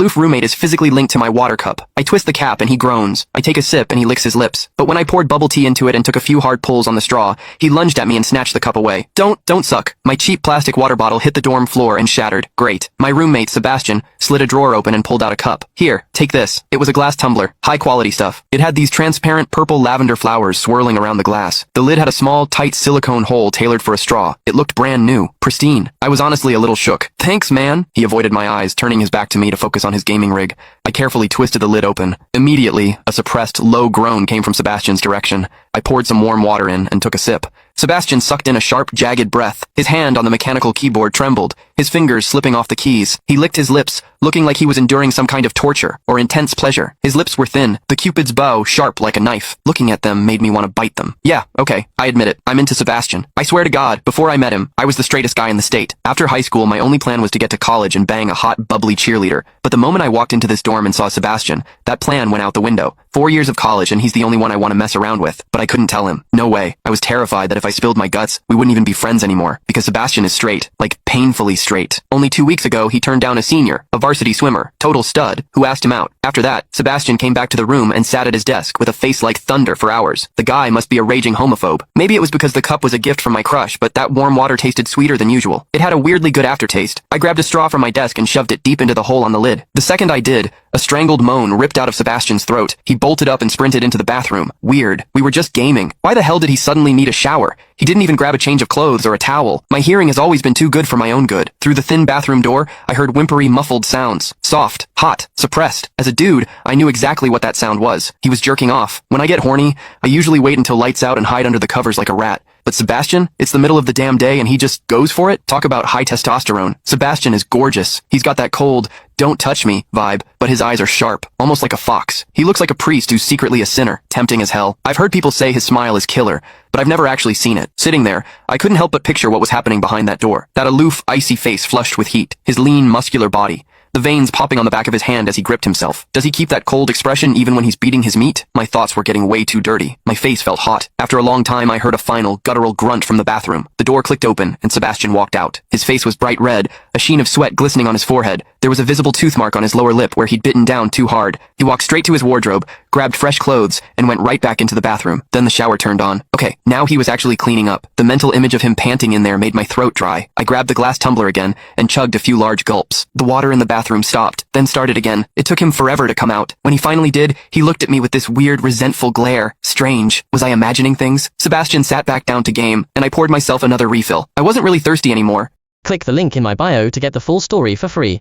Loof roommate is physically linked to my water cup. I twist the cap and he groans. I take a sip and he licks his lips. But when I poured bubble tea into it and took a few hard pulls on the straw, he lunged at me and snatched the cup away. Don't suck. My cheap plastic water bottle hit the dorm floor and shattered. Great. My roommate, Sebastian, slid a drawer open and pulled out a cup. Here, take this. It was a glass tumbler. High quality stuff. It had these transparent purple lavender flowers swirling around the glass. The lid had a small, tight silicone hole tailored for a straw. It looked brand new. Pristine. I was honestly a little shook. Thanks, man. He avoided my eyes, turning his back to me to focus on his gaming rig. I carefully twisted the lid open. Immediately, a suppressed, low groan came from Sebastian's direction. I poured some warm water in and took a sip. Sebastian sucked in a sharp, jagged breath. His hand on the mechanical keyboard trembled, his fingers slipping off the keys. He licked his lips, looking like he was enduring some kind of torture or intense pleasure. His lips were thin, the Cupid's bow sharp like a knife. Looking at them made me want to bite them. Yeah, okay, I admit it. I'm into Sebastian. I swear to God, before I met him, I was the straightest guy in the state. After high school, my only plan was to get to college and bang a hot, bubbly cheerleader. But the moment I walked into this dorm and saw Sebastian, that plan went out the window. 4 years of college and he's the only one I want to mess around with. But I couldn't tell him. No way. I was terrified that if I spilled my guts, we wouldn't even be friends anymore. Because Sebastian is straight. Like, painfully straight. Only 2 weeks ago, he turned down a senior, a varsity swimmer, total stud, who asked him out. After that, Sebastian came back to the room and sat at his desk with a face like thunder for hours. The guy must be a raging homophobe. Maybe it was because the cup was a gift from my crush, but that warm water tasted sweeter than usual. It had a weirdly good aftertaste. I grabbed a straw from my desk and shoved it deep into the hole on the lid. The second I did, a strangled moan ripped out of Sebastian's throat. He bolted up and sprinted into the bathroom. Weird. We were just gaming. Why the hell did he suddenly need a shower? He didn't even grab a change of clothes or a towel. My hearing has always been too good for my own good. Through the thin bathroom door, I heard whimpery, muffled sounds. Soft, hot, suppressed. As a dude, I knew exactly what that sound was. He was jerking off. When I get horny, I usually wait until lights out and hide under the covers like a rat. But Sebastian, it's the middle of the damn day and he just goes for it? Talk about high testosterone. Sebastian is gorgeous. He's got that cold, don't touch me vibe, but his eyes are sharp, almost like a fox. He looks like a priest who's secretly a sinner, tempting as hell. I've heard people say his smile is killer, but I've never actually seen it. Sitting there, I couldn't help but picture what was happening behind that door. That aloof, icy face flushed with heat, his lean, muscular body. The veins popping on the back of his hand as he gripped himself. Does he keep that cold expression even when he's beating his meat? My thoughts were getting way too dirty. My face felt hot. After a long time, I heard a final, guttural grunt from the bathroom. The door clicked open, and Sebastian walked out. His face was bright red, a sheen of sweat glistening on his forehead. There was a visible tooth mark on his lower lip where he'd bitten down too hard. He walked straight to his wardrobe, grabbed fresh clothes, and went right back into the bathroom. Then the shower turned on. Okay, now he was actually cleaning up. The mental image of him panting in there made my throat dry. I grabbed the glass tumbler again and chugged a few large gulps. The water in the bathroom stopped, then started again. It took him forever to come out. When he finally did, he looked at me with this weird, resentful glare. Strange. Was I imagining things? Sebastian sat back down to game, and I poured myself another refill. I wasn't really thirsty anymore. Click the link in my bio to get the full story for free.